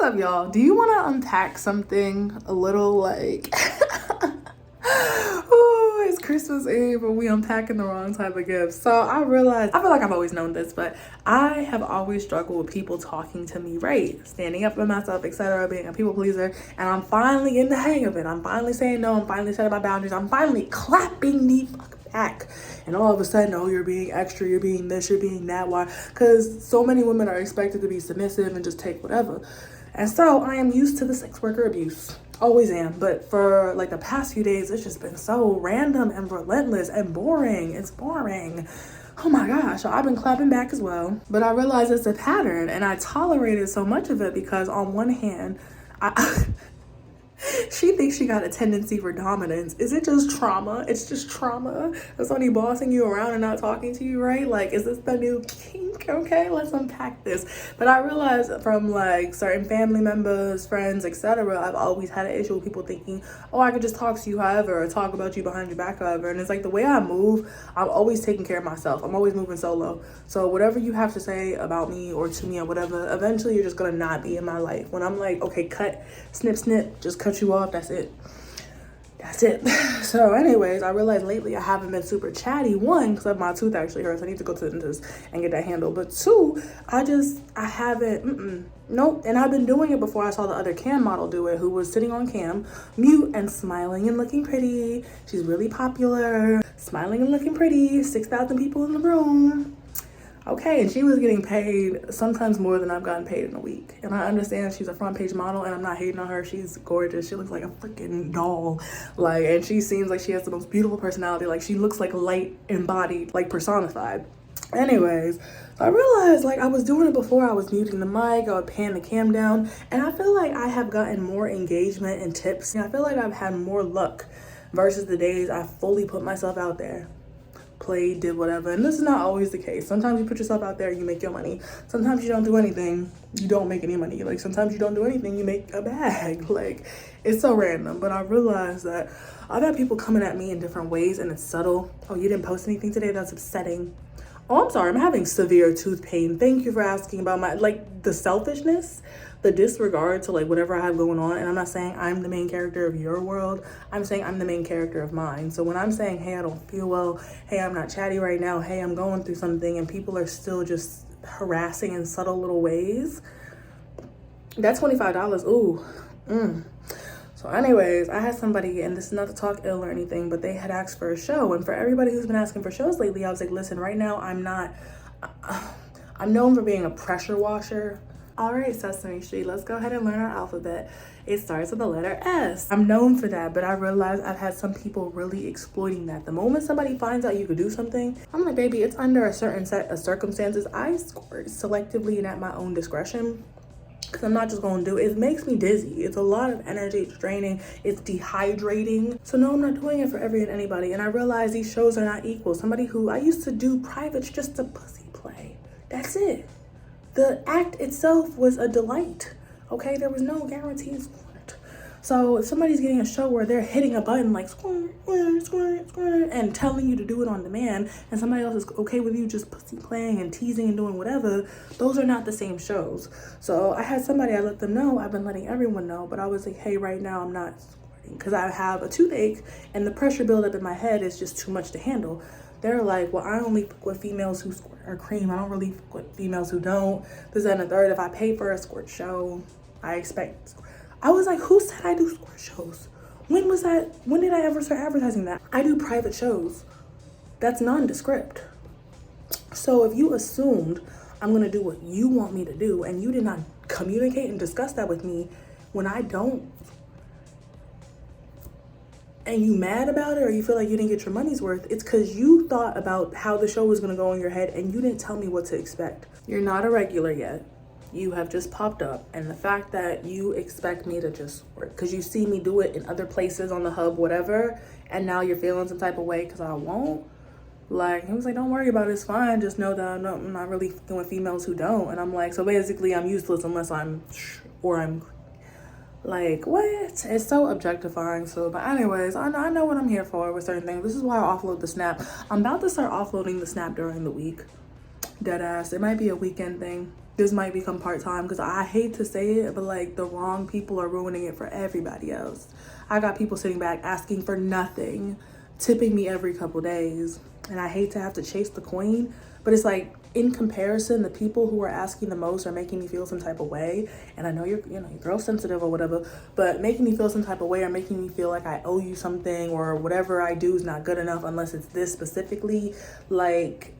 up, y'all? Do you want to unpack something a little like oh, it's Christmas Eve and we unpacking the wrong type of gifts. So I realized, I feel like I've always known this, but I have always struggled with people talking to me right, standing up for myself, etc., being a people pleaser, and I'm finally in the hang of it. I'm finally saying no, I'm finally setting my boundaries, I'm finally clapping the fuck back. And all of a sudden, oh, you're being extra, you're being this, you're being that. Why? Because so many women are expected to be submissive and just take whatever. And so I am used to the sex worker abuse. Always am. But for like the past few days, it's just been so random and relentless and boring. It's boring. Oh my gosh. So I've been clapping back as well. But I realize it's a pattern and I tolerated so much of it because on one hand, she thinks she got a tendency for dominance. Is it just trauma? It's just trauma. That's somebody bossing you around and not talking to you, right? Like, is this the new kink? Okay, let's unpack this. But I realized from like certain family members, friends, etc., I've always had an issue with people thinking, oh, I could just talk to you however, or talk about you behind your back however. And it's like the way I move, I'm always taking care of myself. I'm always moving solo. So whatever you have to say about me or to me or whatever, eventually you're just gonna not be in my life. When I'm like, okay, cut, snip, snip, just cut you off, that's it. So anyways, I realized lately I haven't been super chatty. One, because my tooth actually hurts. I need to go to the dentist and get that handled. But two, I haven't, nope. And I've been doing it before I saw the other cam model do it, who was sitting on cam, mute and smiling and looking pretty. She's really popular, smiling and looking pretty, 6,000 people in the room. Okay, and she was getting paid sometimes more than I've gotten paid in a week. And I understand she's a front page model and I'm not hating on her. She's gorgeous. She looks like a freaking doll. Like, and she seems like she has the most beautiful personality. Like, she looks like light embodied, like personified. Anyways, so I realized like I was doing it before. I was muting the mic, I would pan the cam down, and I feel like I have gotten more engagement and tips. And I feel like I've had more luck versus the days I fully put myself out there. Played, did whatever. And this is not always the case. Sometimes you put yourself out there, you make your money. Sometimes you don't do anything, you don't make any money. Like sometimes you don't do anything, you make a bag. Like it's so random. But I realized that I've had people coming at me in different ways and it's subtle. Oh, you didn't post anything today? That's upsetting. Oh, I'm sorry, I'm having severe tooth pain. Thank you for asking about my, like, the selfishness, the disregard to like whatever I have going on. And I'm not saying I'm the main character of your world. I'm saying I'm the main character of mine. So when I'm saying, hey, I don't feel well, hey, I'm not chatty right now, hey, I'm going through something, and people are still just harassing in subtle little ways, that's $25. Ooh. So anyways, I had somebody, and this is not to talk ill or anything, but they had asked for a show. And for everybody who's been asking for shows lately, I was like, listen, right now I'm known for being a pressure washer. All right, Sesame Street, let's go ahead and learn our alphabet. It starts with the letter S. I'm known for that, but I realized I've had some people really exploiting that. The moment somebody finds out you could do something, I'm like, baby, it's under a certain set of circumstances. I squirt selectively and at my own discretion, because I'm not just going to do it. It makes me dizzy. It's a lot of energy. It's draining. It's dehydrating. So no, I'm not doing it for every and anybody. And I realize these shows are not equal. Somebody who I used to do privates just to pussy play. That's it. The act itself was a delight. Okay, there was no guarantees for it. So if somebody's getting a show where they're hitting a button like squirt, squirt, squirt, squirt, and telling you to do it on demand, and somebody else is okay with you just pussy playing and teasing and doing whatever, those are not the same shows. So I had somebody, I let them know, I've been letting everyone know, but I was like, hey, right now I'm not squirting because I have a toothache and the pressure buildup in my head is just too much to handle. They're like, well, I only fuck with females who squirt or cream. I don't really fuck with females who don't. This, that, and the third. If I pay for a squirt show, I expect. I was like, who said I do squirt shows? When did I ever start advertising that? I do private shows. That's nondescript. So if you assumed I'm gonna do what you want me to do and you did not communicate and discuss that with me when I don't, and you mad about it or you feel like you didn't get your money's worth, it's because you thought about how the show was going to go in your head and you didn't tell me what to expect. You're not a regular yet. You have just popped up, and the fact that you expect me to just work because you see me do it in other places on the hub, whatever, and now you're feeling some type of way because I won't. Like, he was like, don't worry about it, it's fine, just know that I'm not really fucking with females who don't. And I'm like, so basically I'm useless unless I'm like, what? It's so objectifying. So, but anyways, I know what I'm here for with certain things. This is why I offload the Snap. I'm about to start offloading the Snap during the week. Dead ass. It might be a weekend thing. This might become part-time because I hate to say it, but like the wrong people are ruining it for everybody else. I got people sitting back asking for nothing, tipping me every couple days, and I hate to have to chase the queen, but it's like in comparison, the people who are asking the most are making me feel some type of way. And I know you're girl sensitive or whatever, but making me feel some type of way or making me feel like I owe you something or whatever I do is not good enough unless it's this specifically. Like,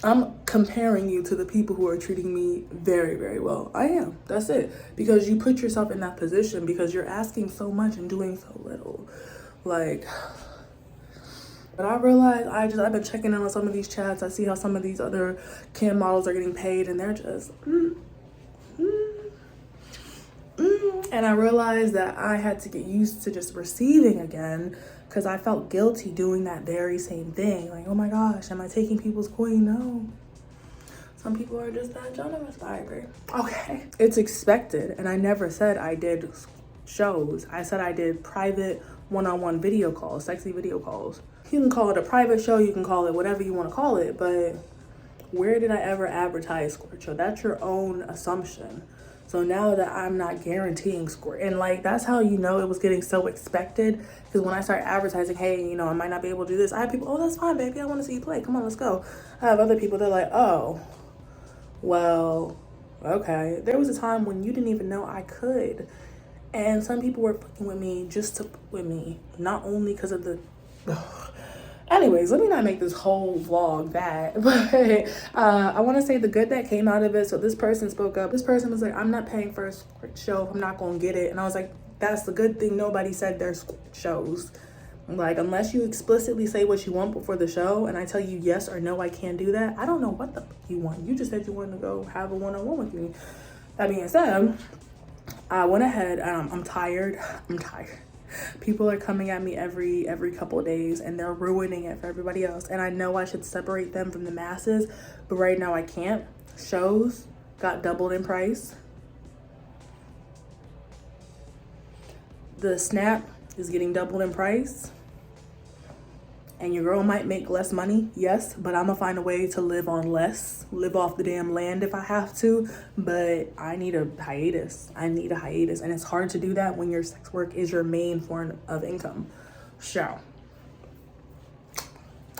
I'm comparing you to the people who are treating me very, very well. I am. That's it. Because you put yourself in that position because you're asking so much and doing so little. Like, but I realize I've been checking in on some of these chats. I see how some of these other cam models are getting paid and they're just, And I realized that I had to get used to just receiving again because I felt guilty doing that very same thing. Like, oh my gosh, am I taking people's coin? No. Some people are just that generous. I agree. Okay. It's expected. And I never said I did shows. I said I did private one-on-one video calls, sexy video calls. You can call it a private show. You can call it whatever you want to call it. But where did I ever advertise Squirt Show? That's your own assumption. So now that I'm not guaranteeing squirt, and like that's how you know it was getting so expected, because when I start advertising, hey, I might not be able to do this, I have people, oh, that's fine, baby, I want to see you play, come on, let's go. I have other people, they're like, oh, well, okay. There was a time when you didn't even know I could, and some people were fucking with me just to fuck with me, not only because of the anyways, let me not make this whole vlog that, but I want to say the good that came out of it. So this person spoke up. This person was like, I'm not paying for a squirt show. I'm not going to get it. And I was like, that's the good thing. Nobody said there's squirt shows. Like, unless you explicitly say what you want before the show and I tell you yes or no, I can't do that. I don't know what the fuck you want. You just said you wanted to go have a one-on-one with me. That being said, I went ahead. I'm tired. People are coming at me every couple of days and they're ruining it for everybody else. And I know I should separate them from the masses, but right now I can't. Shows got doubled in price. The Snap is getting doubled in price. And your girl might make less money, yes, but I'm gonna find a way to live on less, live off the damn land if I have to, but I need a hiatus. And it's hard to do that when your sex work is your main form of income. So, all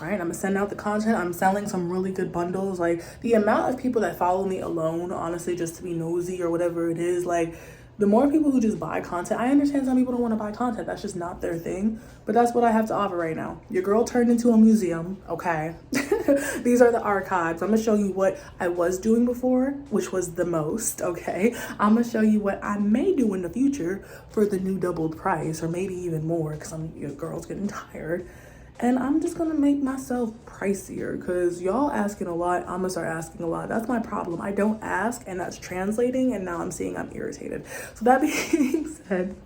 right, I'm gonna send out the content. I'm selling some really good bundles. Like, the amount of people that follow me alone, honestly, just to be nosy or whatever it is, like, the more people who just buy content, I understand some people don't want to buy content. That's just not their thing. But that's what I have to offer right now. Your girl turned into a museum, okay? These are the archives. I'm going to show you what I was doing before, which was the most, okay? I'm going to show you what I may do in the future for the new doubled price, or maybe even more, because your girl's getting tired. And I'm just gonna make myself pricier because y'all asking a lot, I'm gonna start asking a lot. That's my problem. I don't ask and that's translating, and now I'm seeing I'm irritated. So that being said,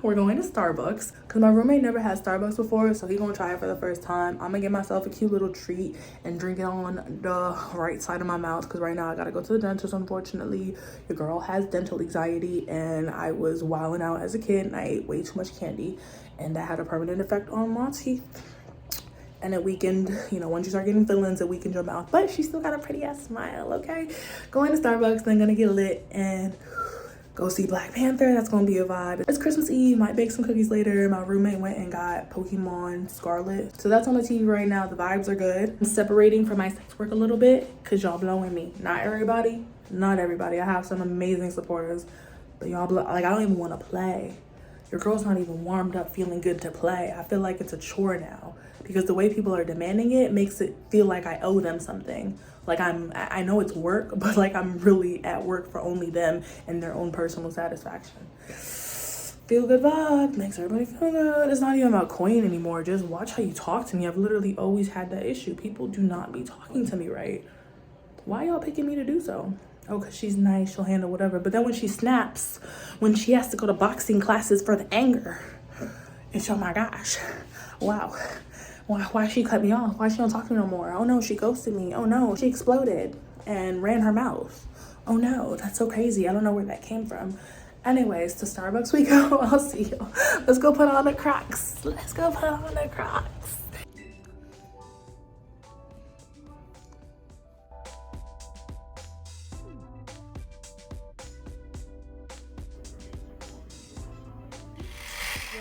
we're going to Starbucks because my roommate never had Starbucks before, so he's gonna try it for the first time. I'm gonna get myself a cute little treat and drink it on the right side of my mouth because right now I gotta go to the dentist, unfortunately. Your girl has dental anxiety and I was wilding out as a kid and I ate way too much candy and that had a permanent effect on my teeth. And it weakened, once you start getting fillings, it weakened your mouth. But she still got a pretty ass smile, okay? Going to Starbucks, then gonna get lit and go see Black Panther. That's gonna be a vibe. It's Christmas Eve, might bake some cookies later. My roommate went and got Pokemon Scarlet. So that's on the TV right now. The vibes are good. I'm separating from my sex work a little bit because y'all blowing me. Not everybody. I have some amazing supporters, but y'all blow, like, I don't even want to play. Your girl's not even warmed up feeling good to play. I feel like it's a chore now because the way people are demanding it makes it feel like I owe them something. Like I know it's work, but like I'm really at work for only them and their own personal satisfaction. Feel good vibe, makes everybody feel good. It's not even about coin anymore. Just watch how you talk to me. I've literally always had that issue. People do not be talking to me right. Why y'all picking me to do so? Oh, because she's nice, she'll handle whatever. But then when she snaps, when she has to go to boxing classes for the anger, it's, oh my gosh, wow. Why she cut me off? Why she don't talk to me no more? Oh no, she ghosted me. Oh no, she exploded and ran her mouth. Oh no, that's so crazy. I don't know where that came from. Anyways, to Starbucks we go. I'll see you. Let's go put on the Crocs. Let's go put on the Crocs.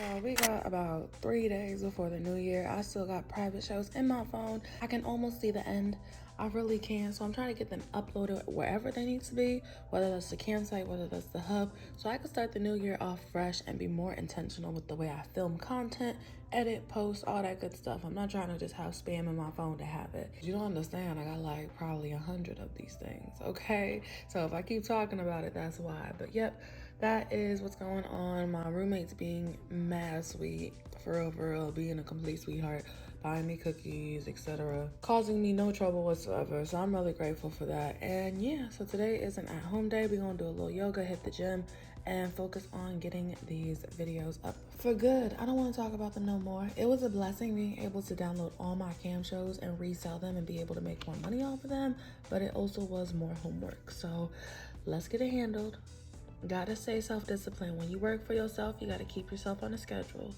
Y'all, we got about 3 days before the new year. I still got private shows in my phone. I can almost see the end. I really can. So I'm trying to get them uploaded wherever they need to be, whether that's the campsite, whether that's the hub, so I can start the new year off fresh and be more intentional with the way I film content, edit, post, all that good stuff. I'm not trying to just have spam in my phone to have it. You don't understand, I got like probably 100 of these things, okay? So if I keep talking about it, that's why. But yep, that is what's going on. My roommate's being mad sweet, for real, being a complete sweetheart, buying me cookies, etc., causing me no trouble whatsoever. So I'm really grateful for that. And yeah, so today is an at-home day. We're gonna do a little yoga, hit the gym, and focus on getting these videos up for good. I don't want to talk about them no more. It was a blessing being able to download all my cam shows and resell them and be able to make more money off of them, but it also was more homework. So let's get it handled. Gotta stay self-disciplined. When you work for yourself, you gotta keep yourself on a schedule.